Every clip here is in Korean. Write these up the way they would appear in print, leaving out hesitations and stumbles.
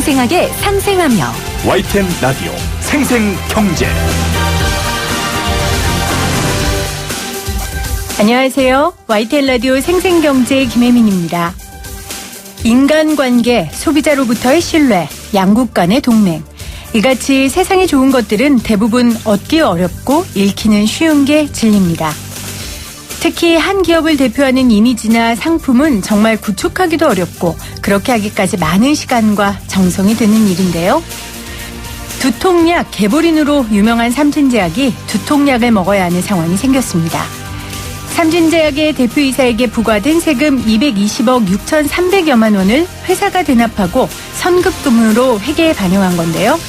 생생하게 상생하며 YTN 라디오 생생경제. 안녕하세요. YTN 라디오 생생경제 김혜민입니다. 인간관계, 소비자로부터의 신뢰, 양국 간의 동맹. 이같이 세상에 좋은 것들은 대부분 얻기 어렵고 잃기는 쉬운 게 진리입니다. 특히 한 기업을 대표하는 이미지나 상품은 정말 구축하기도 어렵고 그렇게 하기까지 많은 시간과 정성이 드는 일인데요. 두통약 개보린으로 유명한 삼진제약이 두통약을 먹어야 하는 상황이 생겼습니다. 삼진제약의 대표이사에게 부과된 세금 220억 6,300여만 원을 회사가 대납하고 선급금으로 회계에 반영한 건데요.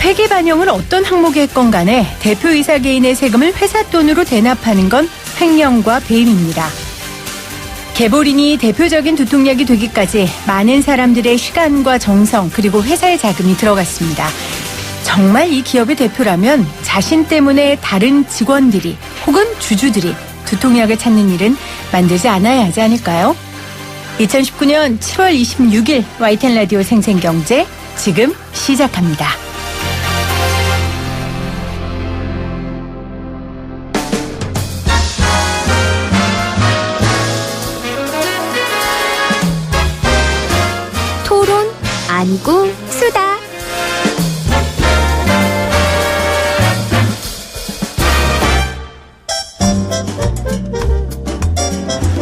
회계 반영을 어떤 항목에 했건 간에 대표이사 개인의 세금을 회사 돈으로 대납하는 건 횡령과 배임입니다. 개보린이 대표적인 두통약이 되기까지 많은 사람들의 시간과 정성 그리고 회사의 자금이 들어갔습니다. 정말 이 기업의 대표라면 자신 때문에 다른 직원들이 혹은 주주들이 두통약을 찾는 일은 만들지 않아야 하지 않을까요? 2019년 7월 26일 YTN 라디오 생생경제 지금 시작합니다. 토론 아니고 수다.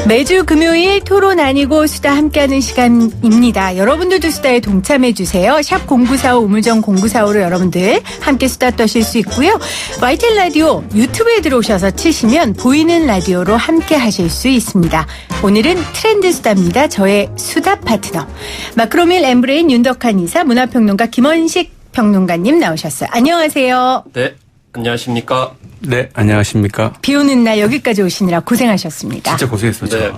매주 금요일 토론 아니고 수다 함께하는 시간입니다. 여러분들도 수다에 동참해주세요. 샵 0945 우물정 0945로 여러분들 함께 수다 떠실 수 있고요. YTN 라디오 유튜브에 들어오셔서 치시면 보이는 라디오로 함께 하실 수 있습니다. 오늘은 트렌드 수다입니다. 저의 수다 파트너 마크로밀 엠브레인 윤덕한 이사 문화평론가 김원식 평론가님 나오셨어요. 안녕하세요. 네, 안녕하십니까. 네, 안녕하십니까. 비 오는 날 여기까지 오시느라 고생하셨습니다. 진짜 고생했었죠. 네.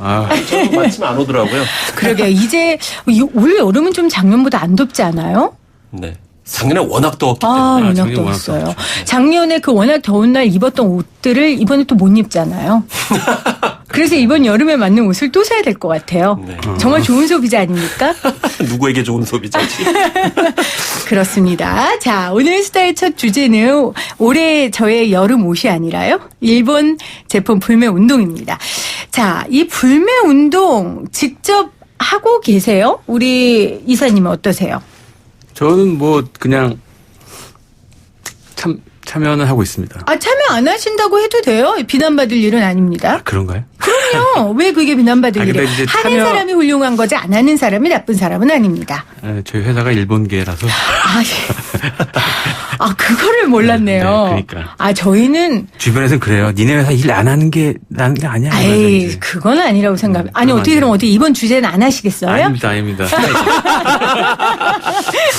저는 마침 안 오더라고요. 그러게요. 이제 올 여름은 좀 작년보다 안 덥지 않아요? 네. 작년에 워낙 더웠기 때문에. 워낙 작년에 더웠어요. 워낙 더웠죠. 작년에 그 워낙 더운 날 입었던 옷들을 이번에 또 못 입잖아요. 그래서 이번 여름에 맞는 옷을 또 사야 될 것 같아요. 네. 정말 좋은 소비자 아닙니까? 누구에게 좋은 소비자지? 그렇습니다. 자, 오늘 수다의 첫 주제는 올해 저의 여름 옷이 아니라요. 일본 제품 불매 운동입니다. 자, 이 불매 운동 직접 하고 계세요? 우리 이사님은 어떠세요? 저는 뭐 그냥 참여는 하고 있습니다. 아, 참여 안 하신다고 해도 돼요. 비난받을 일은 아닙니다. 그런가요? 그럼요. 왜 그게 비난받을 근데 일이에요? 이제 하는 사람이 훌륭한 거지 안 하는 사람이 나쁜 사람은 아닙니다. 저희 회사가 일본계라서. 그거를 몰랐네요. 네, 그러니까. 저희는 주변에서는 그래요. 니네 회사 일 안 하는 게 나는 게 아니야. 에이, 그건 아니라고 생각해요. 아니, 그건 어떻게 아니에요. 그럼 어떻게 이번 주제는 안 하시겠어요? 아닙니다.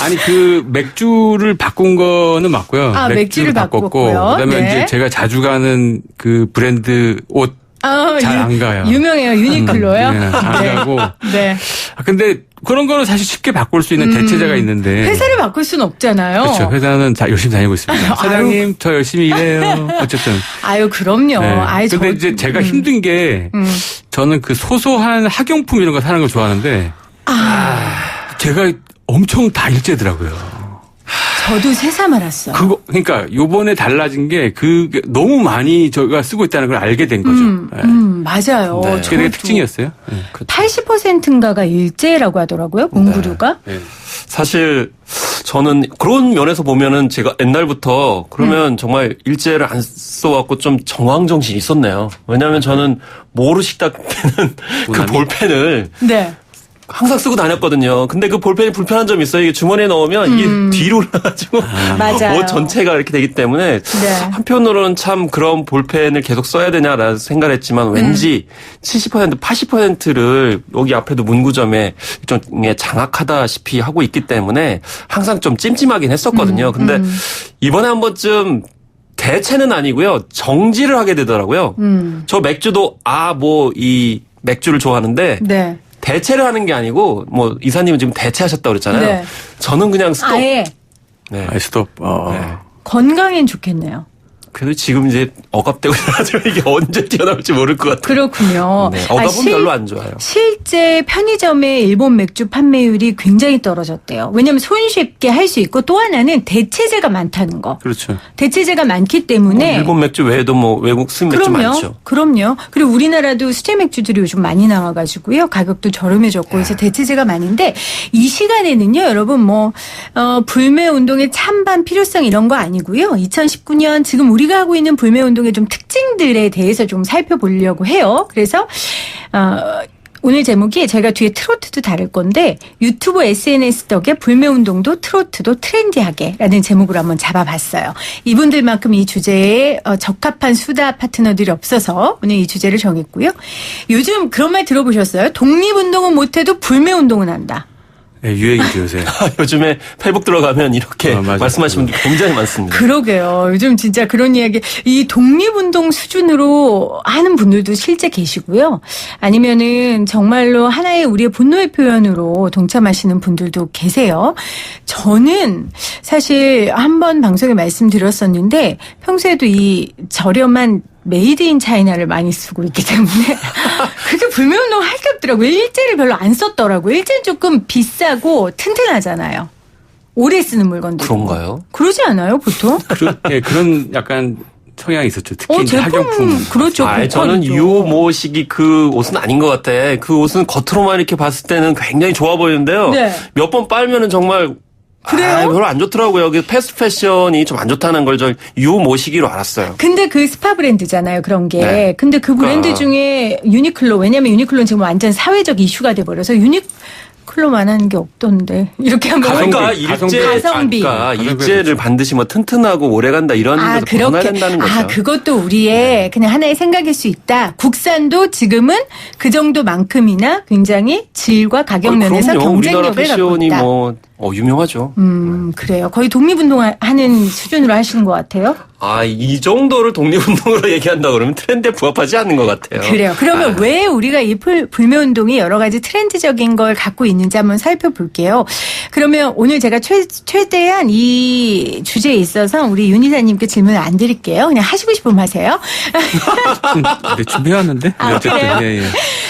아니, 그 맥주를 바꾼 거는 맞고요. 맥주를 바꿨고요. 그다음에 네. 이제 제가 자주 가는 그 브랜드 옷 잘 안 가요. 유명해요. 유니클로요? 네, 안 가고. 네. 근데 그런 거는 사실 쉽게 바꿀 수 있는 대체제가 있는데. 회사를 바꿀 수는 없잖아요. 그렇죠. 회사는 열심히 다니고 있습니다. 사장님, 저 열심히 일해요. 어쨌든. 그럼요. 네. 근데 이제 제가 힘든 게 저는 그 소소한 학용품 이런 거 사는 걸 좋아하는데 제가 엄청 다 일제더라고요. 저도 새삼 알았어요. 그러니까 요번에 달라진 게 그게 너무 많이 저희가 쓰고 있다는 걸 알게 된 거죠. 네. 맞아요. 네. 그게 되게 특징이었어요. 네. 80%인가가 일제라고 하더라고요. 문구류가. 네. 사실 저는 그런 면에서 보면은 제가 옛날부터 그러면 정말 일제를 안 써왔고 좀 정황정신이 있었네요. 왜냐하면 저는 모루 식탁 때는 그 볼펜을 네. 항상 쓰고 다녔거든요. 근데 그 볼펜이 불편한 점이 있어요. 이게 주머니에 넣으면 이게 뒤로 올라가지고 맞아요. 옷 전체가 이렇게 되기 때문에 네. 한편으로는 참 그런 볼펜을 계속 써야 되냐라는 생각을 했지만 왠지 70%, 80%를 여기 앞에도 문구점에 일종의 장악하다시피 하고 있기 때문에 항상 좀 찜찜하긴 했었거든요. 근데 이번에 한 번쯤 대체는 아니고요. 정지를 하게 되더라고요. 저 맥주도 이 맥주를 좋아하는데 네. 대체를 하는 게 아니고 뭐 이사님은 지금 대체하셨다고 그랬잖아요. 네. 저는 그냥 스톱. 아예 네. 스톱. 네. 건강엔 좋겠네요. 그래도 지금 이제 억압되고 있어서 이게 언제 튀어나올지 모를 것 같아요. 그렇군요. 네, 억압은 별로 안 좋아요. 실제 편의점의 일본 맥주 판매율이 굉장히 떨어졌대요. 왜냐하면 손쉽게 할 수 있고 또 하나는 대체재가 많다는 거. 그렇죠. 대체재가 많기 때문에 일본 맥주 외에도 뭐 외국 수입 맥주 많죠. 그럼요. 그리고 우리나라도 수제 맥주들이 요즘 많이 나와가지고요. 가격도 저렴해졌고 그래서 대체재가 많은데 이 시간에는요. 여러분 불매 운동의 찬반 필요성 이런 거 아니고요. 2019년 지금 우리가 하고 있는 불매 운동의 좀 특징들에 대해서 좀 살펴보려고 해요. 그래서 오늘 제목이 저희가 뒤에 트로트도 다룰 건데 유튜브 SNS 덕에 불매운동도 트로트도 트렌디하게라는 제목으로 한번 잡아봤어요. 이분들만큼 이 주제에 적합한 수다 파트너들이 없어서 오늘 이 주제를 정했고요. 요즘 그런 말 들어보셨어요? 독립운동은 못해도 불매운동은 한다. 네, 유행이죠 요새. 요즘에 페이북 들어가면 이렇게 말씀하시는 분들 굉장히 많습니다. 그러게요. 요즘 진짜 그런 이야기, 이 독립운동 수준으로 하는 분들도 실제 계시고요. 아니면은 정말로 하나의 우리의 분노의 표현으로 동참하시는 분들도 계세요. 저는 사실 한번 방송에 말씀드렸었는데 평소에도 이 저렴한 메이드 인 차이나를 많이 쓰고 있기 때문에 그게 불매운동 할 게 없더라고요. 일제를 별로 안 썼더라고요. 일제는 조금 비싸고 튼튼하잖아요. 오래 쓰는 물건들. 그런가요? 그러지 않아요, 보통? 그런 약간 성향이 있었죠. 특히 이제 제품, 학용품. 그렇죠. 저는 유모식이 그 옷은 아닌 것 같아. 그 옷은 겉으로만 이렇게 봤을 때는 굉장히 좋아 보이는데요. 네. 몇 번 빨면은 정말 그래요? 별로 안 좋더라고요. 패스트 패션이 좀 안 좋다는 걸 저 유모시기로 알았어요. 근데 그 스파 브랜드잖아요, 그런 게. 네. 근데 그 브랜드 중에 유니클로, 왜냐면 유니클로는 지금 완전 사회적 이슈가 돼버려서 유니클로만 하는 게 없던데. 이렇게 한번. 가성비. 가성비. 일제를 반드시 뭐 튼튼하고 오래간다 이런 것도 벗어나야 된다는 거죠. 그것도 우리의 그냥 하나의 생각일 수 있다. 국산도 지금은 그 정도만큼이나 굉장히 질과 가격 면에서 경쟁력을 갖고 패션이 있다. 유명하죠. 그래요. 거의 독립운동하는 수준으로 하시는 것 같아요. 이 정도를 독립운동으로 얘기한다 그러면 트렌드에 부합하지 않는 것 같아요. 그래요. 그러면 왜 우리가 이 불매운동이 여러 가지 트렌드적인 걸 갖고 있는지 한번 살펴볼게요. 그러면 오늘 제가 최대한 이 주제에 있어서 우리 윤 이사님께 질문을 안 드릴게요. 그냥 하시고 싶으면 하세요. 네, 준비해왔는데. 그래요? 예.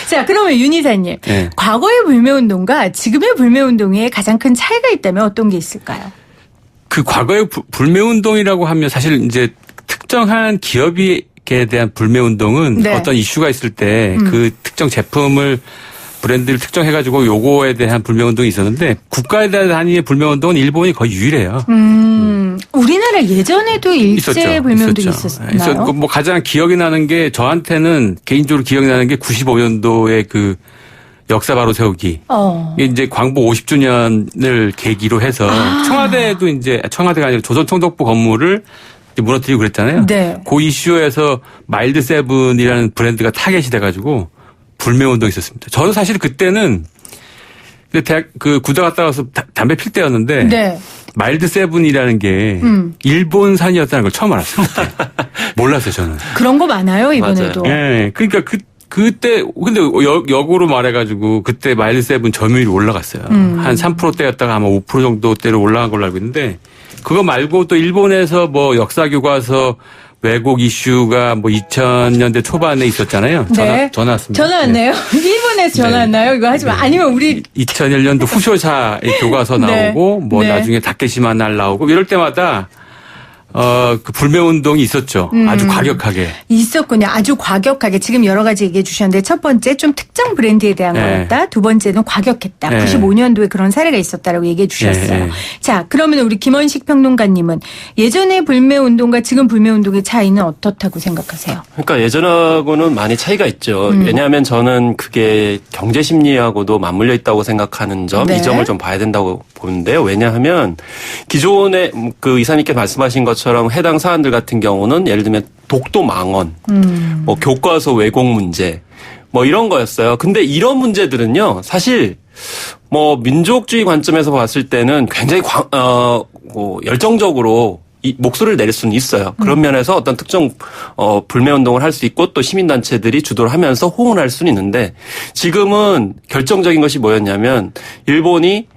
자, 그러면 윤 이사님. 네. 과거의 불매운동과 지금의 불매운동에 가장 큰 차이가 있다면 어떤 게 있을까요? 그 과거의 불매운동이라고 하면 사실 이제 특정한 기업에 대한 불매운동은 네. 어떤 이슈가 있을 때 그 특정 제품을 브랜드를 특정해가지고 요거에 대한 불매운동이 있었는데 국가에 대한 단위의 불매운동은 일본이 거의 유일해요. 우리나라 예전에도 일제 불매운동이 있었나요? 뭐 가장 기억이 나는 게 저한테는 개인적으로 기억이 나는 게 95년도에 그 역사 바로 세우기. 이게 이제 광복 50주년을 계기로 해서 청와대도 이제 청와대가 아니라 조선총독부 건물을 무너뜨리고 그랬잖아요. 네. 그 이슈에서 마일드 세븐이라는 브랜드가 타겟이 돼가지고 불매운동이 있었습니다. 저는 사실 그때는 대학 구대 갔다 와서 담배 필 때였는데 네. 마일드 세븐이라는 게 일본산이었다는 걸 처음 알았어요. 몰랐어요, 저는. 그런 거 많아요, 이번에도. 예. 네, 그러니까 그때 근데 역으로 말해가지고 그때 마일드 세븐 점유율이 올라갔어요. 한 3%대였다가 아마 5% 정도대로 올라간 걸로 알고 있는데 그거 말고 또 일본에서 뭐 역사 교과서 왜곡 이슈가 뭐 2000년대 초반에 있었잖아요. 네. 전화 왔습니다. 전화 왔네요. 일본에서 전화 왔나요? 이거 하지 마. 아니면 우리 2001년도 후쇼사의 교과서 나오고 뭐 나중에 다케시마 날 나오고 이럴 때마다 그 불매운동이 있었죠. 아주 과격하게. 있었군요. 아주 과격하게. 지금 여러 가지 얘기해 주셨는데 첫 번째 좀 특정 브랜드에 대한 거였다. 두 번째는 과격했다. 95년도에 그런 사례가 있었다라고 얘기해 주셨어요. 자, 그러면 우리 김원식 평론가님은 예전의 불매운동과 지금 불매운동의 차이는 어떻다고 생각하세요? 그러니까 예전하고는 많이 차이가 있죠. 왜냐하면 저는 그게 경제심리하고도 맞물려 있다고 생각하는 점, 이 점을 좀 봐야 된다고 보는데요. 왜냐하면 기존에 그 이사님께 말씀하신 것처럼 해당 사안들 같은 경우는 예를 들면 독도 망언, 뭐 교과서 왜곡 문제, 뭐 이런 거였어요. 근데 이런 문제들은요, 사실 뭐 민족주의 관점에서 봤을 때는 굉장히 열정적으로 이 목소리를 내릴 수는 있어요. 그런 면에서 어떤 특정 불매운동을 할 수 있고 또 시민단체들이 주도를 하면서 호응을 할 수는 있는데 지금은 결정적인 것이 뭐였냐면 일본이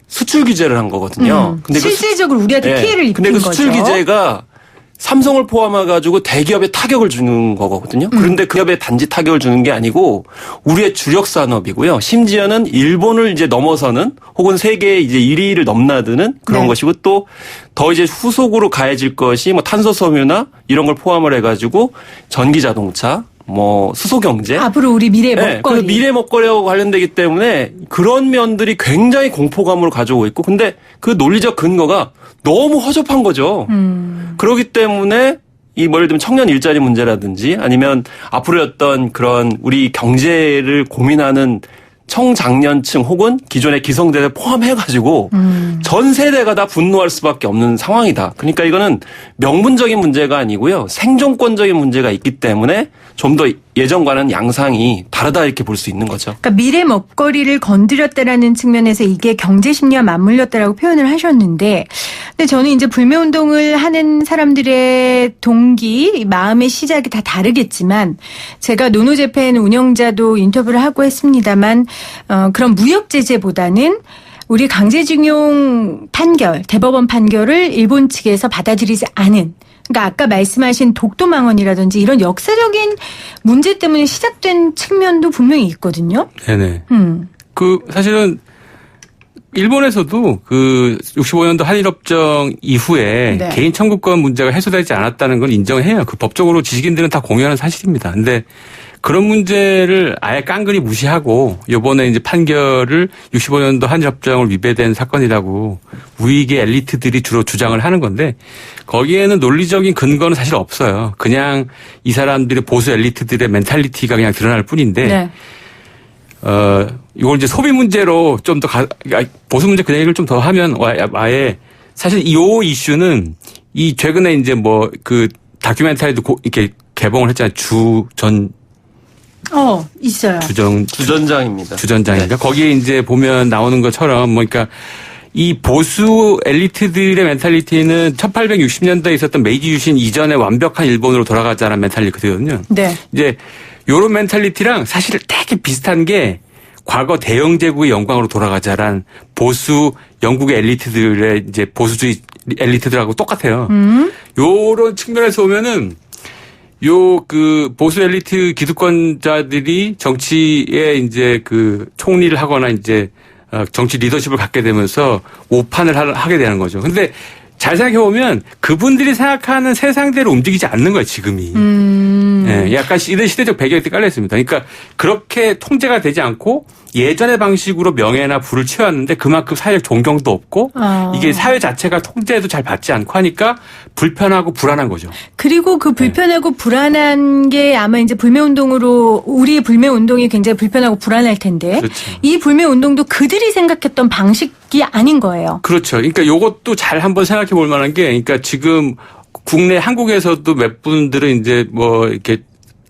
수출 규제를 한 거거든요. 근데 실질적으로 우리한테 피해를 입힌 근데 그 거죠. 수출 규제가 삼성을 포함해가지고 대기업에 타격을 주는 거거든요. 그런데 그 기업에 단지 타격을 주는 게 아니고 우리의 주력 산업이고요. 심지어는 일본을 이제 넘어서는 혹은 세계 이제 1위를 넘나드는 그런 네. 것이고 또 더 이제 후속으로 가해질 것이 뭐 탄소 섬유나 이런 걸 포함을 해가지고 전기 자동차, 뭐 수소 경제. 앞으로 우리 미래 네, 먹거리. 그래서 미래 먹거리하고 관련되기 때문에 그런 면들이 굉장히 공포감을 가져오고 있고 근데 그 논리적 근거가 너무 허접한 거죠. 그렇기 때문에 이 뭐 예를 들면 청년 일자리 문제라든지 아니면 앞으로 어떤 그런 우리 경제를 고민하는 청장년층 혹은 기존의 기성세대 포함해가지고 전 세대가 다 분노할 수밖에 없는 상황이다. 그러니까 이거는 명분적인 문제가 아니고요. 생존권적인 문제가 있기 때문에 좀 더 예전과는 양상이 다르다 이렇게 볼 수 있는 거죠. 그러니까 미래 먹거리를 건드렸다라는 측면에서 이게 경제 심리와 맞물렸다라고 표현을 하셨는데, 근데 저는 이제 불매운동을 하는 사람들의 동기, 마음의 시작이 다 다르겠지만, 제가 노노재팬 운영자도 인터뷰를 하고 했습니다만, 그런 무역 제재보다는 우리 강제징용 판결, 대법원 판결을 일본 측에서 받아들이지 않은. 그러니까 아까 말씀하신 독도망언이라든지 이런 역사적인 문제 때문에 시작된 측면도 분명히 있거든요. 네네. 사실은 일본에서도 65년도 한일협정 이후에 네. 개인 청구권 문제가 해소되지 않았다는 걸 인정해요. 법적으로 지식인들은 다 공유하는 사실입니다. 근데 그런 문제를 아예 깡그리 무시하고 요번에 이제 판결을 65년도 한일협정을 위배된 사건이라고 우익의 엘리트들이 주로 주장을 하는 건데 거기에는 논리적인 근거는 사실 없어요. 그냥 이 사람들의 보수 엘리트들의 멘탈리티가 그냥 드러날 뿐인데 네. 이걸 이제 소비 문제로 좀 더 보수 문제 그 얘기를 좀 더 하면 아예 사실 이 이슈는 이 최근에 이제 뭐 다큐멘터리도 이렇게 개봉을 했잖아요. 있어요. 주전장입니다. 주전장인가? 거기에 이제 보면 나오는 것처럼 그러니까 이 보수 엘리트들의 멘탈리티는 1860년대에 있었던 메이지 유신 이전의 완벽한 일본으로 돌아가자는 멘탈리티거든요. 네. 이제 요런 멘탈리티랑 사실 되게 비슷한 게 과거 대영 제국의 영광으로 돌아가자란 보수 영국의 엘리트들의 이제 보수주의 엘리트들하고 똑같아요. 요런 측면에서 보면은 보수 엘리트 기득권자들이 정치에 이제 총리를 하거나 이제 정치 리더십을 갖게 되면서 오판을 하게 되는 거죠. 근데 잘 생각해보면 그분들이 생각하는 세상대로 움직이지 않는 거예요, 지금이. 예, 약간 이런 시대적 배경이 깔려 있습니다. 그러니까 그렇게 통제가 되지 않고 예전의 방식으로 명예나 부를 채웠는데 그만큼 사회적 존경도 없고 이게 사회 자체가 통제도 잘 받지 않고 하니까 불편하고 불안한 거죠. 그리고 그 불편하고 불안한 게 아마 이제 불매운동으로 우리 불매운동이 굉장히 불편하고 불안할 텐데 그렇죠. 이 불매운동도 그들이 생각했던 방식이 아닌 거예요. 그렇죠. 그러니까 요것도 잘 한번 생각해 볼 만한 게 그러니까 지금 국내 한국에서도 몇 분들은 이제 뭐 이렇게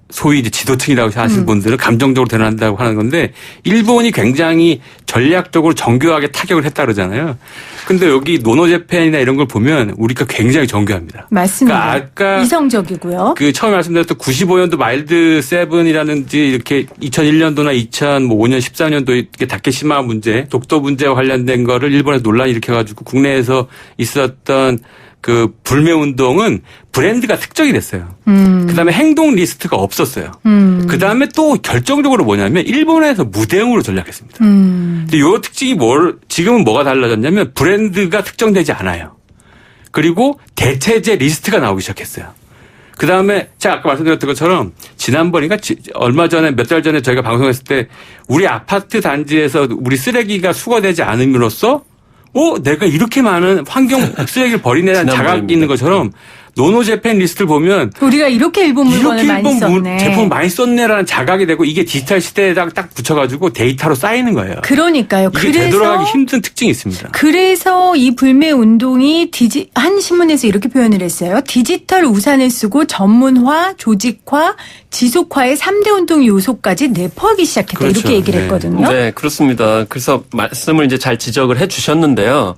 소위 이제 지도층이라고 하시는 분들은 감정적으로 대응한다고 하는 건데 일본이 굉장히 전략적으로 정교하게 타격을 했다 그러잖아요. 근데 여기 노노재팬이나 이런 걸 보면 우리가 굉장히 정교합니다. 맞습니다. 그러니까 아까 이성적이고요. 처음에 말씀드렸던 95년도 마일드 세븐이라든지 이렇게 2001년도나 2005년 14년도 이렇게 다케시마 문제, 독도 문제와 관련된 거를 일본에서 논란을 일으켜가지고 국내에서 있었던 불매운동은 브랜드가 특정이 됐어요. 그다음에 행동 리스트가 없었어요. 그다음에 또 결정적으로 뭐냐면 일본에서 무대응으로 전략했습니다. 근데 이 특징이 지금은 뭐가 달라졌냐면 브랜드가 특정되지 않아요. 그리고 대체제 리스트가 나오기 시작했어요. 그다음에 제가 아까 말씀드렸던 것처럼 지난번인가 얼마 전에 몇 달 전에 저희가 방송했을 때 우리 아파트 단지에서 우리 쓰레기가 수거되지 않음으로써 내가 이렇게 많은 환경 쓰레기를 버리네라는 자각이 있는 것처럼 노노재팬 리스트를 보면 우리가 이렇게 일본 물건을 많이 썼네. 제품 많이 썼네라는 자각이 되고 이게 디지털 시대에다가 딱 붙여가지고 데이터로 쌓이는 거예요. 그러니까요. 이게 되돌아가기 힘든 특징이 있습니다. 그래서 이 불매운동이 한 신문에서 이렇게 표현을 했어요. 디지털 우산을 쓰고 전문화, 조직화, 지속화의 3대 운동 요소까지 내포하기 시작했다. 그렇죠. 이렇게 얘기를 했거든요. 네, 그렇습니다. 그래서 말씀을 이제 잘 지적을 해 주셨는데요.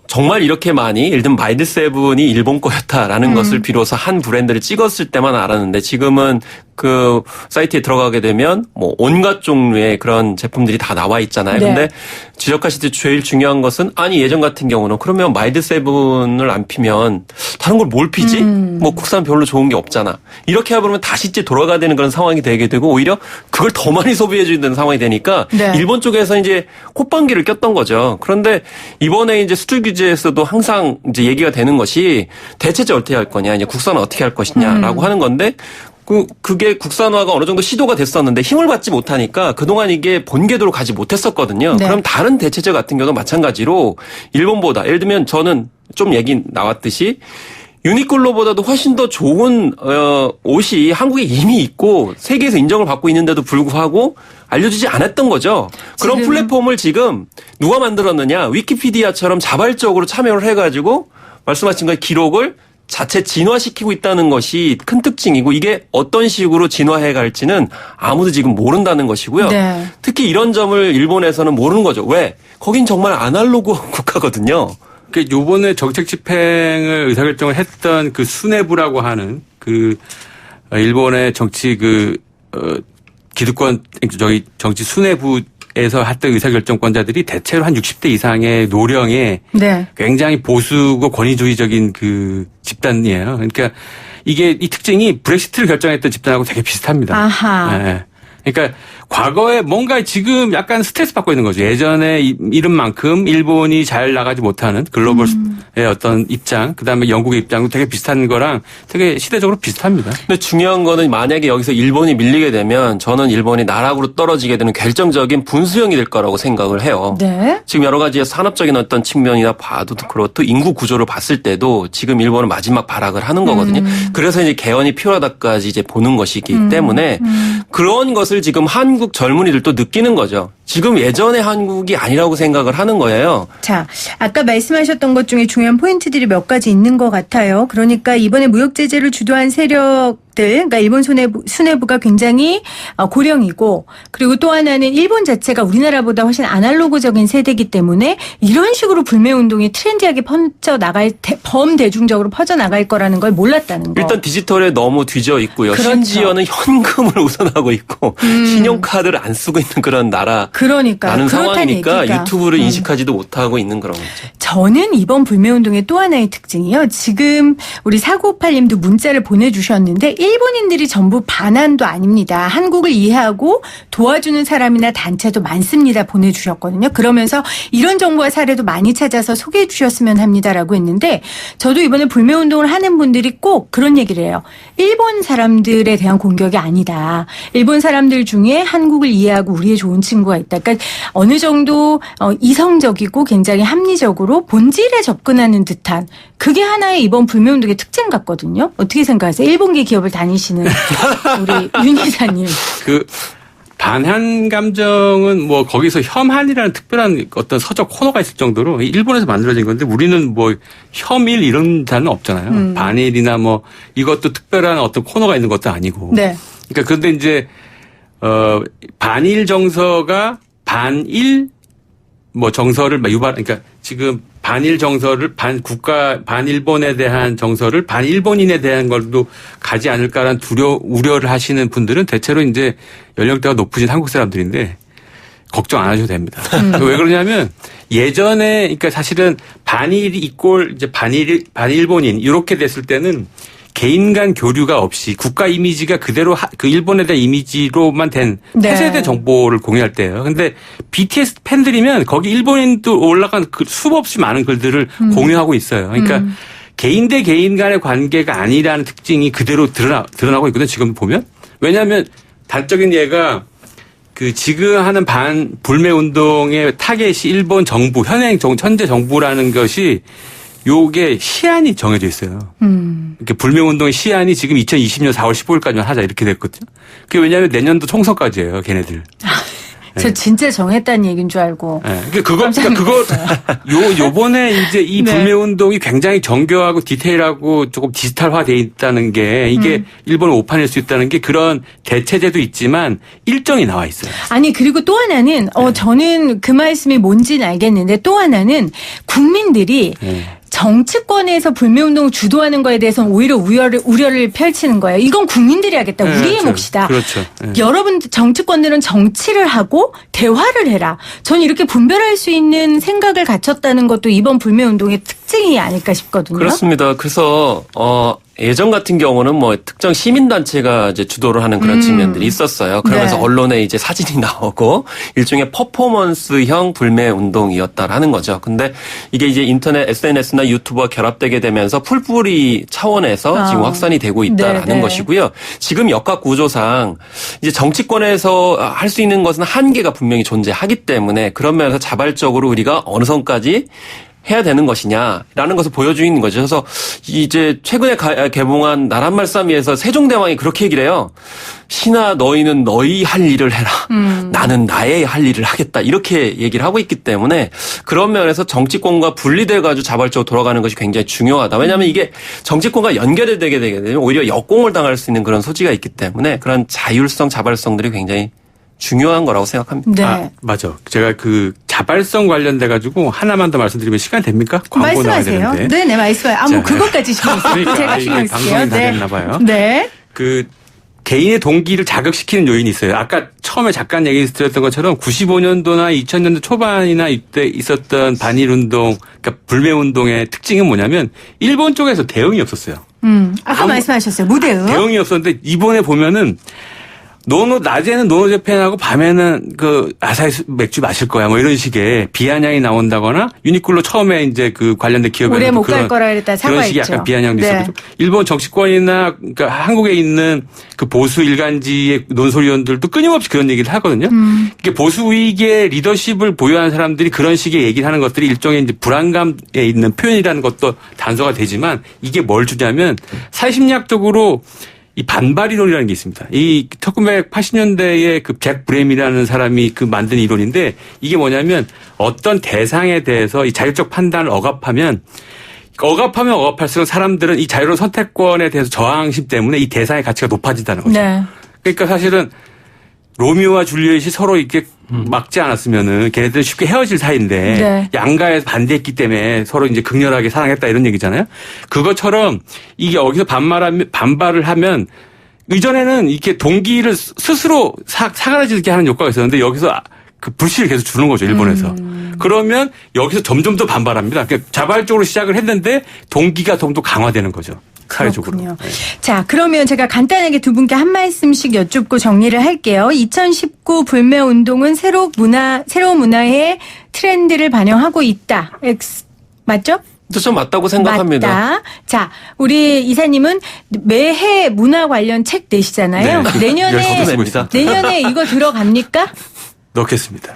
정말 이렇게 많이, 예를 들면 마일드 세븐이 일본 거였다라는 것을 비로소 한 브랜드를 찍었을 때만 알았는데 지금은 그 사이트에 들어가게 되면 뭐 온갖 종류의 그런 제품들이 다 나와 있잖아요. 네. 근데 지적하실 때 제일 중요한 것은 아니 예전 같은 경우는 그러면 마일드 세븐을 안 피면 다른 걸 뭘 피지? 뭐 국산 별로 좋은 게 없잖아. 이렇게 해보면 다시 이제 돌아가야 되는 그런 상황이 되게 되고 오히려 그걸 더 많이 소비해 주는 상황이 되니까 네. 일본 쪽에서 이제 콧방귀를 꼈던 거죠. 그런데 이번에 이제 수출 규제에서도 항상 이제 얘기가 되는 것이 대체제 어떻게 할 거냐, 이제 국산화 어떻게 할 것이냐라고 하는 건데 그게 국산화가 어느 정도 시도가 됐었는데 힘을 받지 못하니까 그동안 이게 본궤도로 가지 못했었거든요. 네. 그럼 다른 대체제 같은 경우도 마찬가지로 일본보다 예를 들면 저는 좀 얘기 나왔듯이 유니클로보다도 훨씬 더 좋은 옷이 한국에 이미 있고 세계에서 인정을 받고 있는데도 불구하고 알려주지 않았던 거죠. 그런 지금. 플랫폼을 지금 누가 만들었느냐. 위키피디아처럼 자발적으로 참여를 해가지고 말씀하신 그 기록을 자체 진화시키고 있다는 것이 큰 특징이고 이게 어떤 식으로 진화해 갈지는 아무도 지금 모른다는 것이고요. 네. 특히 이런 점을 일본에서는 모르는 거죠. 왜? 거긴 정말 아날로그 국가거든요. 그 요번에 정책 집행을 의사결정을 했던 그 수뇌부라고 하는 그 일본의 정치 기득권 정치 수뇌부에서 했던 의사결정권자들이 대체로 한 60대 이상의 노령의 네. 굉장히 보수고 권위주의적인 그 집단이에요. 그러니까 이게 이 특징이 브렉시트를 결정했던 집단하고 되게 비슷합니다. 아하. 네. 그러니까 과거에 뭔가 지금 약간 스트레스 받고 있는 거죠. 예전에 이름만큼 일본이 잘 나가지 못하는 글로벌의 어떤 입장, 그다음에 영국의 입장도 되게 비슷한 거랑 되게 시대적으로 비슷합니다. 근데 중요한 거는 만약에 여기서 일본이 밀리게 되면 저는 일본이 나락으로 떨어지게 되는 결정적인 분수령이 될 거라고 생각을 해요. 네. 지금 여러 가지 산업적인 어떤 측면이나 봐도 그렇고 인구 구조를 봤을 때도 지금 일본은 마지막 발악을 하는 거거든요. 그래서 이제 개헌이 필요하다까지 이제 보는 것이기 때문에 그런 것을 지금 한국 젊은이들도 느끼는 거죠. 지금 예전의 한국이 아니라고 생각을 하는 거예요. 자, 아까 말씀하셨던 것 중에 중요한 포인트들이 몇 가지 있는 것 같아요. 그러니까 이번에 무역 제재를 주도한 세력들, 그러니까 일본 수뇌부가 굉장히 고령이고, 그리고 또 하나는 일본 자체가 우리나라보다 훨씬 아날로그적인 세대이기 때문에 이런 식으로 불매 운동이 트렌디하게 범대중적으로 퍼져 나갈 거라는 걸 몰랐다는 거. 일단 디지털에 너무 뒤져 있고요. 그렇죠. 심지어는 현금을 우선하고 있고 신용카드를 안 쓰고 있는 그런 나라. 그러니까 라는 그렇다는 상황이니까 얘기가. 유튜브를 인식하지도 못하고 있는 그런 거죠. 저는 이번 불매운동의 또 하나의 특징이요. 지금 우리 4958님도 문자를 보내주셨는데 일본인들이 전부 반환도 아닙니다. 한국을 이해하고 도와주는 사람이나 단체도 많습니다. 보내주셨거든요. 그러면서 이런 정보와 사례도 많이 찾아서 소개해 주셨으면 합니다라고 했는데 저도 이번에 불매운동을 하는 분들이 꼭 그런 얘기를 해요. 일본 사람들에 대한 공격이 아니다. 일본 사람들 중에 한국을 이해하고 우리의 좋은 친구가 있다. 그러니까 어느 정도 이성적이고 굉장히 합리적으로 본질에 접근하는 듯한 그게 하나의 이번 불매운동의 특징 같거든요. 어떻게 생각하세요? 일본계 기업을 다니시는 우리 윤 이사님. 그 반한 감정은 뭐 거기서 혐한이라는 특별한 어떤 서적 코너가 있을 정도로 일본에서 만들어진 건데 우리는 뭐 혐일 이런 단어는 없잖아요. 반일이나 뭐 이것도 특별한 어떤 코너가 있는 것도 아니고. 네. 그러니까 그런데 이제 반일 정서가 반일 뭐 정서를 유발, 그러니까 지금 반일 정서를 반일본에 대한 정서를 반일본인에 대한 걸로 가지 않을까라는 우려를 하시는 분들은 대체로 이제 연령대가 높으신 한국 사람들인데 걱정 안 하셔도 됩니다. 왜 그러냐면 예전에 그러니까 사실은 반일 이꼴 이제 반일본인 이렇게 됐을 때는 개인 간 교류가 없이 국가 이미지가 그대로 그 일본에 대한 이미지로만 된 차세대 정보를 공유할 때예요. 근데 BTS 팬들이면 거기 일본인도 올라간 수없이 많은 글들을 공유하고 있어요. 그러니까 개인 대 개인 간의 관계가 아니라는 특징이 그대로 드러나고 있거든요. 지금 보면. 왜냐하면 단적인 예가 그 지금 하는 불매 운동의 타겟이 일본 정부, 현재 정부라는 것이 요게 시한이 정해져 있어요. 이렇게 불매운동의 시한이 지금 2020년 4월 15일까지만 하자 이렇게 됐거든요. 그게 왜냐하면 내년도 총선까지예요, 걔네들. 저 진짜 정했다는 얘기인 줄 알고. 네. 요번에 이제 이 불매운동이 굉장히 정교하고 디테일하고 조금 디지털화되어 있다는 게 이게 일본을 오판할 수 있다는 게 그런 대체제도 있지만 일정이 나와 있어요. 아니, 그리고 또 하나는, 저는 그 말씀이 뭔지는 알겠는데 또 하나는 국민들이 정치권에서 불매운동을 주도하는 거에 대해서는 오히려 우려를 펼치는 거예요. 이건 국민들이 하겠다. 네, 우리의 그렇죠. 몫이다. 그렇죠. 네. 여러분 정치권들은 정치를 하고 대화를 해라. 저는 이렇게 분별할 수 있는 생각을 갖췄다는 것도 이번 불매운동의 특징이 아닐까 싶거든요. 그렇습니다. 그래서 예전 같은 경우는 뭐 특정 시민단체가 이제 주도를 하는 그런 측면들이 있었어요. 그러면서 네. 언론에 이제 사진이 나오고 일종의 퍼포먼스형 불매 운동이었다라는 거죠. 근데 이게 이제 인터넷 SNS나 유튜브와 결합되게 되면서 풀뿌리 차원에서 지금 확산이 되고 있다라는 네, 네. 것이고요. 지금 역학 구조상 이제 정치권에서 할 수 있는 것은 한계가 분명히 존재하기 때문에 그런 면에서 자발적으로 우리가 어느 선까지 해야 되는 것이냐라는 것을 보여주는 거죠. 그래서 이제 최근에 개봉한 나란 말싸미에서 세종대왕이 그렇게 얘기를 해요. 신하 너희는 너희 할 일을 해라. 나는 나의 할 일을 하겠다. 이렇게 얘기를 하고 있기 때문에 그런 면에서 정치권과 분리돼가지고 자발적으로 돌아가는 것이 굉장히 중요하다. 왜냐하면 이게 정치권과 연결이 되게 되면 오히려 역공을 당할 수 있는 그런 소지가 있기 때문에 그런 자율성, 자발성들이 굉장히 중요한 거라고 생각합니다. 네. 아, 맞아. 제가 그 자발성 관련돼가지고 하나만 더 말씀드리면 시간 됩니까? 광고 나와야 말씀하세요. 되는데. 네, 말씀해요. 뭐 그것까지 신경 쓰세요. 그러니까 제가 신경 이게 쓸게요. 방송이 다 됐나 봐요. 네. 그 개인의 동기를 자극시키는 요인이 있어요. 아까 처음에 잠깐 얘기 드렸던 것처럼 95년도나 2000년도 초반이나 이때 있었던 반일운동, 그러니까 불매운동의 특징은 뭐냐면 일본 쪽에서 대응이 없었어요. 아까 말씀하셨어요. 무대응. 대응이 없었는데 이번에 보면은 낮에는 노노재팬하고 밤에는 그 아사히 맥주 마실 거야 뭐 이런 식의 비아냥이 나온다거나 유니클로 처음에 이제 그 관련된 기업에 오래 못 갈 거라 그랬다 그런 식의 사과했죠. 약간 비아냥도 네. 있었고 일본 정치권이나 그러니까 한국에 있는 그 보수 일간지의 논설위원들도 끊임없이 그런 얘기를 하거든요. 이게 보수 위기의 리더십을 보유한 사람들이 그런 식의 얘기를 하는 것들이 일종의 이제 불안감에 있는 표현이라는 것도 단서가 되지만 이게 뭘 주냐면 사회심리학적으로 이 반발 이론이라는 게 있습니다. 이 1980년대에 그 잭 브렘이라는 사람이 그 만든 이론인데 이게 뭐냐면 어떤 대상에 대해서 이 자율적 판단을 억압하면 억압할수록 사람들은 이 자유로운 선택권에 대해서 저항심 때문에 이 대상의 가치가 높아진다는 거죠. 네. 그러니까 사실은 로미오와 줄리엣이 서로 이렇게 막지 않았으면은 걔네들은 쉽게 헤어질 사이인데 네. 양가에서 반대했기 때문에 서로 이제 극렬하게 사랑했다 이런 얘기잖아요. 그것처럼 이게 여기서 반발을 하면 이전에는 이렇게 동기를 스스로 사그라지게 하는 효과가 있었는데 여기서 그 불씨를 계속 주는 거죠, 일본에서. 그러면 여기서 점점 더 반발합니다. 그러니까 자발적으로 시작을 했는데 동기가 좀 더 강화되는 거죠. 사회적으로. 그렇군요. 자, 그러면 제가 간단하게 두 분께 한 말씀씩 여쭙고 정리를 할게요. 2019 불매운동은 새로운 문화의 트렌드를 반영하고 있다. 맞죠? 저 맞다고 생각합니다. 맞다. 자, 우리 이사님은 매해 문화 관련 책 내시잖아요. 네. 내년에 열심히 쓰고 있습니다. 내년에 이거 들어갑니까? 넣겠습니다.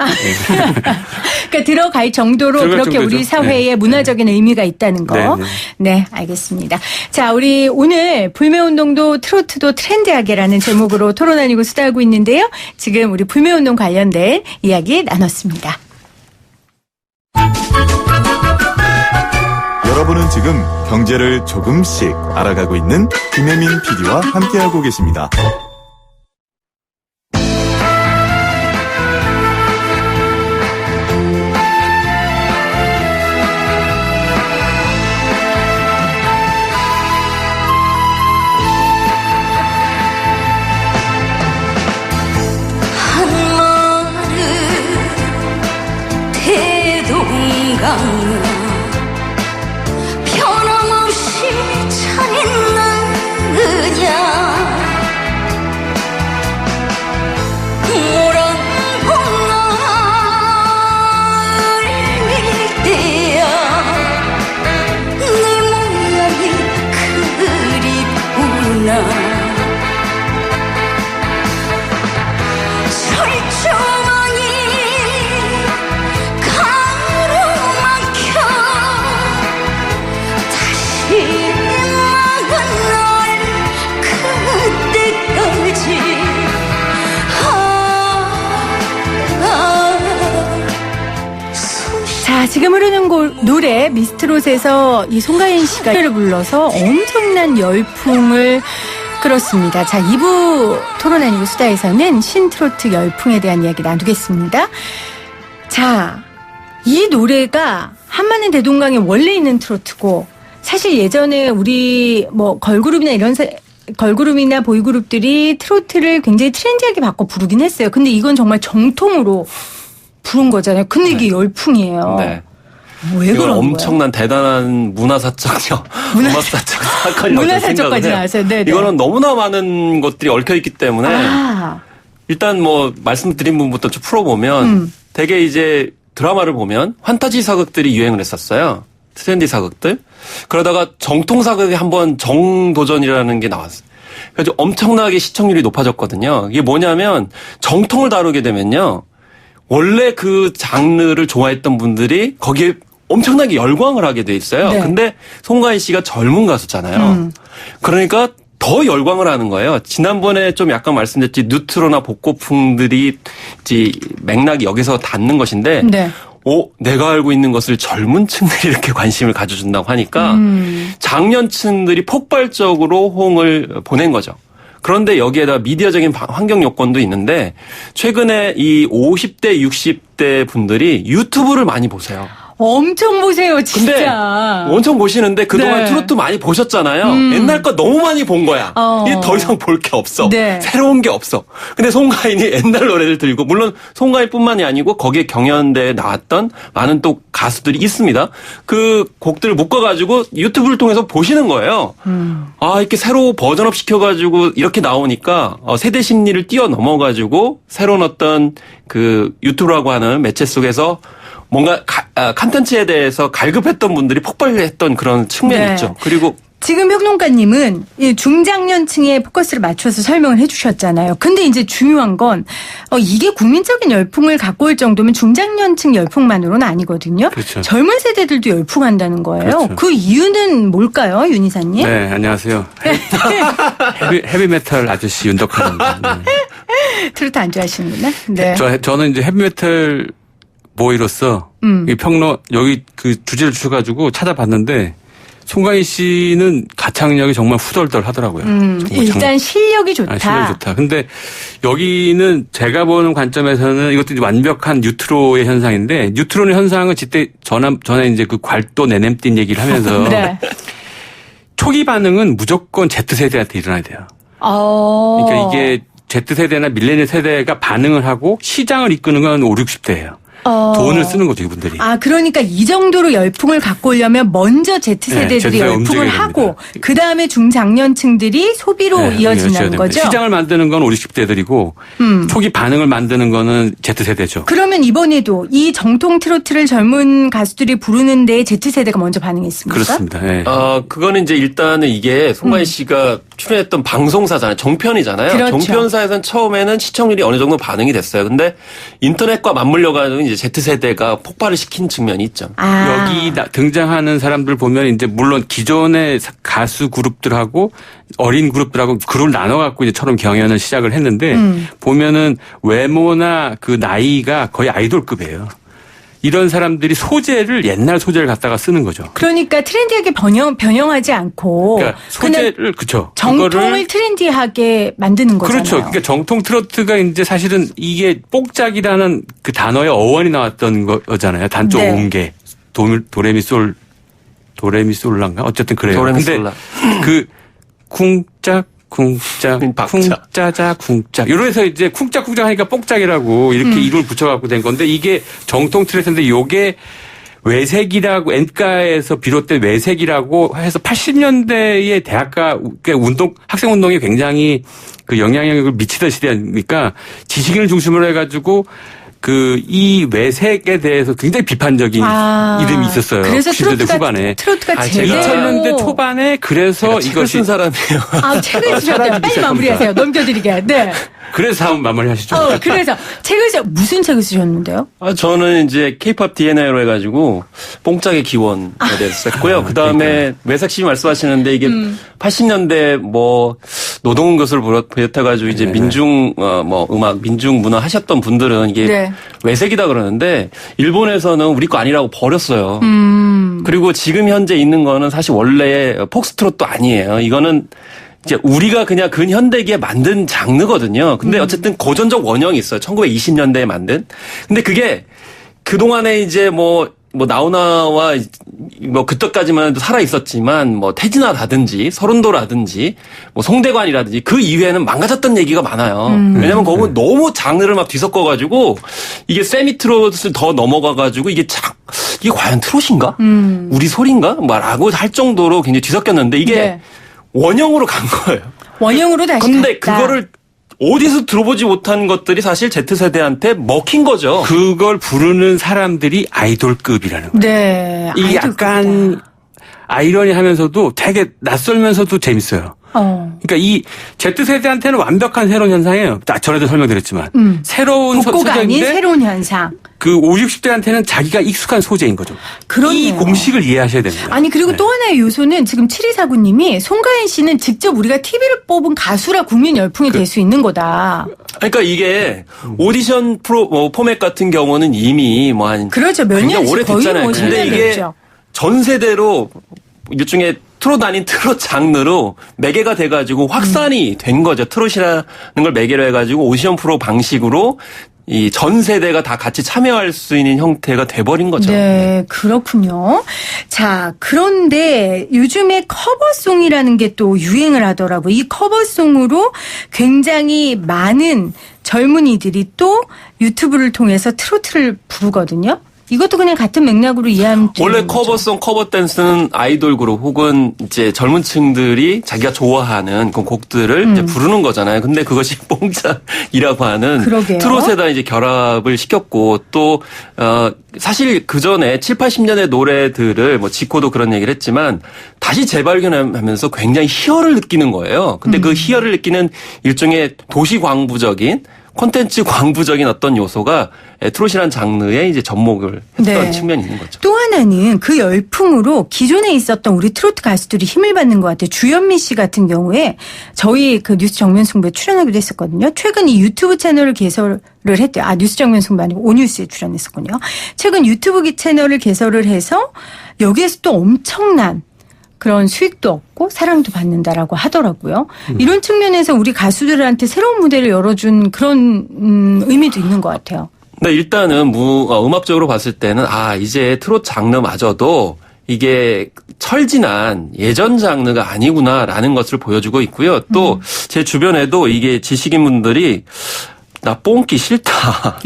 그러니까 들어갈 정도로 들어갈 그렇게 정도죠. 우리 사회에 네. 문화적인 의미가 있다는 거. 네, 네, 네. 알겠습니다. 자, 우리 오늘 불매운동도 트로트도 트렌디하게라는 제목으로 토론 아니고 수다하고 있는데요. 지금 우리 불매운동 관련된 이야기 나눴습니다. 여러분은 지금 경제를 조금씩 알아가고 있는 김혜민 PD와 함께하고 계십니다. 한마른 대동강 변함없이 차있느냐 모란봉을 밀 때야 내 모양이 그립구나 철조망이 가로막혀 다시 막은 날 그때까지 자, 지금 흐르는 노래 미스트롯에서 이 송가인 씨가 노래를 불러서 엄청난 열풍을 끌었습니다. 자, 2부 토론 아니고 수다에서는 신트로트 열풍에 대한 이야기 나누겠습니다. 자, 이 노래가 한마는 대동강에 원래 있는 트로트고 사실 예전에 우리 뭐 걸그룹이나 보이그룹들이 트로트를 굉장히 트렌디하게 바꿔 부르긴 했어요. 근데 이건 정말 정통으로 부른 거잖아요. 근데 이게 열풍이에요. 네. 왜 이건 그런 엄청난 대단한 문화사적 사건이라고 문화사적까지 생각을 해요. 나왔어요. 네네. 이거는 너무나 많은 것들이 얽혀있기 때문에 아, 일단 뭐 말씀드린 부분부터 좀 풀어보면 되게 이제 드라마를 보면 환타지 사극들이 유행을 했었어요. 트렌디 사극들. 그러다가 정통 사극에 한번 정도전이라는 게 나왔어요. 그래서 엄청나게 시청률이 높아졌거든요. 이게 뭐냐면 정통을 다루게 되면요. 원래 그 장르를 좋아했던 분들이 거기에 엄청나게 열광을 하게 돼 있어요. 네. 근데 송가인 씨가 젊은 가수잖아요. 그러니까 더 열광을 하는 거예요. 지난번에 좀 약간 말씀드렸지 뉴트로나 복고풍들이 이제 맥락이 여기서 닿는 것인데 네. 내가 알고 있는 것을 젊은 층들이 이렇게 관심을 가져준다고 하니까 장년층들이 폭발적으로 호응을 보낸 거죠. 그런데 여기에다 미디어적인 환경 요건도 있는데 최근에 이 50대, 60대 분들이 유튜브를 많이 보세요. 엄청 보세요, 진짜. 근데 엄청 보시는데 그동안 네. 트로트 많이 보셨잖아요. 옛날 거 너무 많이 본 거야. 이게 더 이상 볼 게 없어. 네. 새로운 게 없어. 근데 송가인이 옛날 노래를 들고 물론 송가인뿐만이 아니고 거기에 경연대에 나왔던 많은 또 가수들이 있습니다. 그 곡들을 묶어가지고 유튜브를 통해서 보시는 거예요. 이렇게 새로 버전업 시켜가지고 이렇게 나오니까 세대 심리를 뛰어넘어가지고 새로운 어떤 그 유튜브라고 하는 매체 속에서 뭔가 컨텐츠에 대해서 갈급했던 분들이 폭발했던 그런 측면이 네. 있죠. 그리고 지금 평론가님은 이 중장년층에 포커스를 맞춰서 설명을 해주셨잖아요. 근데 이제 중요한 건 이게 국민적인 열풍을 갖고 올 정도면 중장년층 열풍만으로는 아니거든요. 그렇죠. 젊은 세대들도 열풍한다는 거예요. 그렇죠. 그 이유는 뭘까요, 윤 이사님? 네, 안녕하세요. 헤비메탈 아저씨 윤덕환입니다. 네. 트로트 안 좋아하시는구나. 네. 저는 이제 헤비메탈 보이로서 이 평론 여기 그 주제를 주셔가지고 찾아봤는데 송가인 씨는 가창력이 정말 후덜덜 하더라고요. 일단 실력이 좋다. 실력이 좋다. 근데 여기는 제가 보는 관점에서는 이것도 이제 완벽한 뉴트로의 현상인데 뉴트로의 현상은 전에 이제 그 괄도 내냄띤 얘기를 하면서 네. 초기 반응은 무조건 Z세대한테 일어나야 돼요. 그러니까 이게 Z세대나 밀레니얼 세대가 반응을 하고 시장을 이끄는 건 5, 60대예요. 돈을 쓰는 거죠, 이분들이. 그러니까 이 정도로 열풍을 갖고 오려면 먼저 Z세대들이 Z세대가 열풍을 움직여야 하고 됩니다. 그다음에 중장년층들이 소비로 이어진다는 거죠. 시장을 만드는 건 5, 60대들이고 초기 반응을 만드는 거는 Z세대죠. 그러면 이번에도 이 정통 트로트를 젊은 가수들이 부르는데 Z세대가 먼저 반응했습니까? 그렇습니다. 네. 그거는 이제 일단은 이게 송가인 씨가 출연했던 방송사잖아요. 정편이잖아요. 그렇죠. 정편사에서는 처음에는 시청률이 어느 정도 반응이 됐어요. 근데 인터넷과 맞물려가지고 이제 Z세대가 폭발을 시킨 측면이 있죠. 여기 등장하는 사람들 보면 이제 물론 기존의 가수 그룹들하고 어린 그룹들하고 그룹을 나눠갖고 이제 처럼 경연을 시작을 했는데 보면은 외모나 그 나이가 거의 아이돌급이에요. 이런 사람들이 옛날 소재를 갖다가 쓰는 거죠. 그러니까 트렌디하게 변형하지 않고 그러니까 소재를 그쵸. 정통을 그거를 트렌디하게 만드는 거잖아요. 그렇죠. 그러니까 정통 트로트가 이제 사실은 이게 뽕짝이라는 그 단어의 어원이 나왔던 거잖아요. 단조 네. 옹개, 도레미솔란가 어쨌든 그래요. 도레미솔라. 근데 그 쿵짝 박자. 쿵짜자 쿵짝 이러면서 이제 쿵짝쿵짝 하니까 뽕짝이라고 이렇게 이름을 붙여갖고 된 건데 이게 정통 트로트인데 요게 외색이라고 엔가에서 비롯된 외색이라고 해서 80년대에 대학가 학생 운동이 굉장히 그 영향력을 미치던 시대니까 지식인을 중심으로 해가지고 이 외색에 대해서 굉장히 비판적인 이름이 있었어요. 그래서 90년대 후반에. 트로트가 제대로 2000년대 초반에 그래서 책을 이것이 쓴 사람이에요. 책을 쓰셨다. 빨리 마무리하세요. 넘겨드리게. 네. 그래서 한번 마무리하시죠. 그래서 무슨 책을 쓰셨는데요? 저는 이제 K-pop DNA로 해가지고 뽕짝의 기원에 대해서 썼고요. 그 다음에 외색 씨 말씀하시는데 이게 80년대 뭐 노동운 것을 비롯해가지고 이제 민중 음악 민중 문화 하셨던 분들은 이게 네. 외색이다 그러는데 일본에서는 우리 거 아니라고 버렸어요. 그리고 지금 현재 있는 거는 사실 원래 폭스트롯도 아니에요. 이거는 이제 우리가 그냥 근현대기에 만든 장르거든요. 근데 어쨌든 고전적 원형이 있어요. 1920년대에 만든. 근데 그게 그동안에 이제 뭐 뭐 나훈아와 뭐 그때까지만 해도 살아 있었지만 뭐 태진아라든지 서른도라든지 뭐 송대관이라든지 그 이후에는 망가졌던 얘기가 많아요. 왜냐면 거기 너무 장르를 막 뒤섞어가지고 이게 세미 트롯을 더 넘어가가지고 이게 과연 트롯인가? 우리 소리인가? 말하고 할 정도로 굉장히 뒤섞였는데 이게 네. 원형으로 간 거예요. 원형으로 다시 근데 갔다. 그거를 어디서 들어보지 못한 것들이 사실 Z세대한테 먹힌 거죠. 그걸 부르는 사람들이 아이돌급이라는 거예요. 네. 이게 약간 아이러니하면서도 되게 낯설면서도 재밌어요. 그러니까 이 Z세대한테는 완벽한 새로운 현상이에요. 전에도 설명드렸지만. 새로운 복고가 아닌 소재인데 새로운 현상. 그 50, 60대한테는 자기가 익숙한 소재인 거죠. 그렇네요. 이 공식을 이해하셔야 됩니다. 아니 그리고 네. 또 하나의 요소는 지금 7249님이 송가인 씨는 직접 우리가 TV를 뽑은 가수라 국민 열풍이 될 수 있는 거다. 그러니까 이게 오디션 포맷 같은 경우는 이미 뭐 한 그렇죠. 몇 굉장히 년씩 오래 거의 됐잖아요. 뭐 근데 10년 이게 됐죠. 전 세대로 일종의 트롯 아닌 트롯 장르로 매개가 돼가지고 확산이 된 거죠. 트롯이라는 걸 매개로 해가지고 오디션 프로 방식으로 이 전 세대가 다 같이 참여할 수 있는 형태가 돼버린 거죠. 네, 그렇군요. 자, 그런데 요즘에 커버송이라는 게 또 유행을 하더라고요. 이 커버송으로 굉장히 많은 젊은이들이 또 유튜브를 통해서 트로트를 부르거든요. 이것도 그냥 같은 맥락으로 이해하면 원래 되는 거죠. 커버송, 커버 댄스는 아이돌 그룹 혹은 이제 젊은 층들이 자기가 좋아하는 그 곡들을 이제 부르는 거잖아요. 근데 그것이 뽕짝이라고 하는 그러게요. 트롯에다 이제 결합을 시켰고 또 사실 그 전에 7, 80년대 노래들을 뭐 지코도 그런 얘기를 했지만 다시 재발견하면서 굉장히 희열을 느끼는 거예요. 근데 그 희열을 느끼는 일종의 도시 광부적인 콘텐츠 광부적인 어떤 요소가 트롯이라는 장르에 이제 접목을 했던 네. 측면이 있는 거죠. 또 하나는 그 열풍으로 기존에 있었던 우리 트로트 가수들이 힘을 받는 것 같아요. 주현미 씨 같은 경우에 저희 그 뉴스 정면 승부에 출연하기도 했었거든요. 최근 이 유튜브 채널을 개설을 했대요. 뉴스 정면 승부 아니고 오뉴스에 출연했었군요. 최근 유튜브 채널을 개설을 해서 여기에서 또 엄청난 그런 수익도 얻고 사랑도 받는다라고 하더라고요. 이런 측면에서 우리 가수들한테 새로운 무대를 열어준 그런 의미도 있는 것 같아요. 근데 일단은 음악적으로 봤을 때는 이제 트롯 장르마저도 이게 철진한 예전 장르가 아니구나라는 것을 보여주고 있고요. 또 제 주변에도 이게 지식인분들이 나 뽕기 싫다.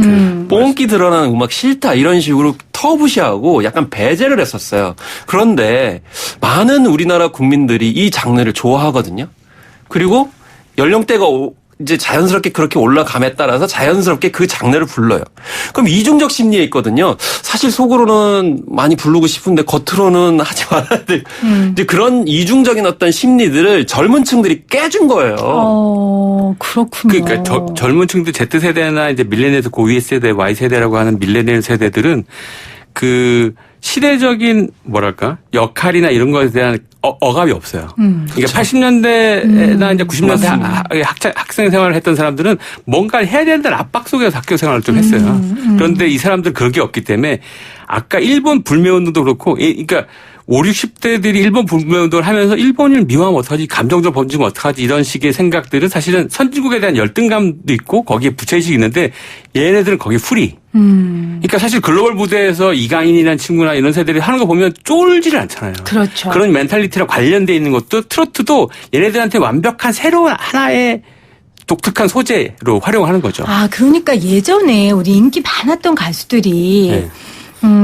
뽕기 드러나는 음악 싫다. 이런 식으로 터부시하고 약간 배제를 했었어요. 그런데 많은 우리나라 국민들이 이 장르를 좋아하거든요. 그리고 연령대가 이제 자연스럽게 그렇게 올라감에 따라서 자연스럽게 그 장르를 불러요. 그럼 이중적 심리에 있거든요. 사실 속으로는 많이 부르고 싶은데 겉으로는 하지 말아야 돼. 이제 그런 이중적인 어떤 심리들을 젊은 층들이 깨준 거예요. 그렇군요. 그러니까 젊은 층들 Z세대나 이제 밀레니얼에서 그 위의 세대, Y세대라고 하는 밀레니얼 세대들은 그 시대적인 뭐랄까 역할이나 이런 것에 대한 억압이 없어요. 그러니까 80년대나 이제 90년대 학생 생활을 했던 사람들은 뭔가를 해야 된다는 압박 속에서 학교 생활을 좀 했어요. 그런데 이 사람들은 그런 게 없기 때문에 아까 일본 불매운동도 그렇고 그러니까 5, 60대들이 일본 불매운동을 하면서 일본을 미워하면 어떡하지, 감정적 번지면 어떡하지 이런 식의 생각들은 사실은 선진국에 대한 열등감도 있고 거기에 부채의식이 있는데 얘네들은 거기에 풀이. 그러니까 사실 글로벌 무대에서 이강인이라는 친구나 이런 세대들이 하는 거 보면 쫄지를 않잖아요. 그렇죠. 그런 멘탈리티랑 관련돼 있는 것도 트로트도 얘네들한테 완벽한 새로운 하나의 독특한 소재로 활용하는 거죠. 그러니까 예전에 우리 인기 많았던 가수들이 네.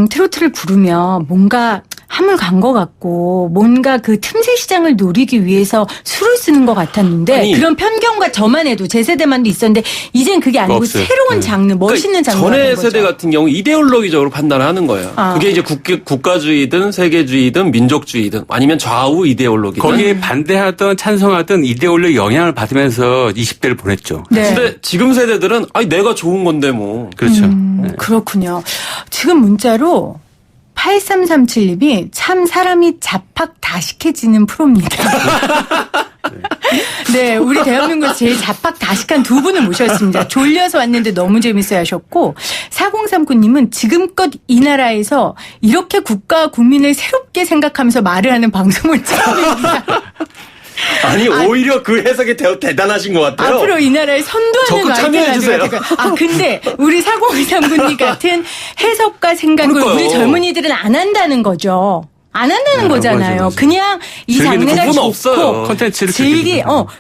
트로트를 부르면 뭔가 함을 간 것 같고 뭔가 그 틈새 시장을 노리기 위해서 술을 쓰는 것 같았는데 그런 편견과 저만 해도 제 세대만도 있었는데 이젠 그게 아니고 없어요. 새로운 장르, 멋있는 그러니까 장르가 전의 된 거죠. 세대 같은 경우 이데올로기적으로 판단을 하는 거예요. 그게 이제 국가주의든 세계주의든 민족주의든 아니면 좌우 이데올로기든. 거기에 반대하던 찬성하던 이데올로기 영향을 받으면서 20대를 보냈죠. 네. 근데 지금 세대들은 내가 좋은 건데 뭐. 그렇죠. 그렇군요. 지금 문자로 8337님이 참 사람이 자팍다식해지는 프로입니다. 네, 우리 대한민국에서 제일 자팍다식한 두 분을 모셨습니다. 졸려서 왔는데 너무 재밌어요 하셨고 4039님은 지금껏 이 나라에서 이렇게 국가와 국민을 새롭게 생각하면서 말을 하는 방송을 처음입니다. 아니 오히려 그 해석이 대단하신 것 같아요. 앞으로 이 나라에 선도하는 적극 참여해주세요. 근데 우리 4023분님 같은 해석과 생각을 그러니까요. 우리 젊은이들은 안 한다는 거죠. 안 한다는 거잖아요. 맞아. 그냥 이 즐기는 장르가 부분은 좋고 없어요. 콘텐츠를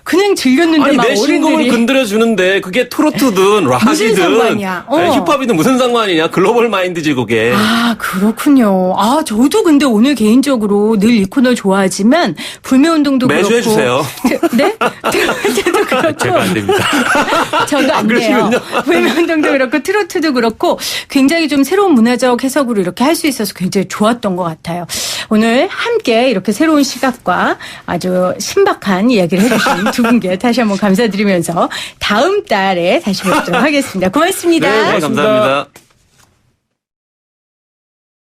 그냥 즐겼는데 아니 막 내 신곡을 어른들이 건드려 주는데 그게 트로트든 무슨 락이든 상관이야. 힙합이든 무슨 상관이냐. 글로벌 마인드지 그게. 아, 그렇군요. 아, 저도 근데 오늘 개인적으로 늘 이 코너 좋아하지만 불매운동도 매주 그렇고. 해주세요. 네? 저도 그렇고. 제가 안 됩니다. 저도 안 돼요. 불매운동도 그렇고 트로트도 그렇고 굉장히 좀 새로운 문화적 해석으로 이렇게 할 수 있어서 굉장히 좋았던 것 같아요. 오늘 함께 이렇게 새로운 시각과 아주 신박한 이야기를 해주신 두 분께 다시 한번 감사드리면서 다음 달에 다시 뵙도록 하겠습니다. 고맙습니다. 네, 감사합니다.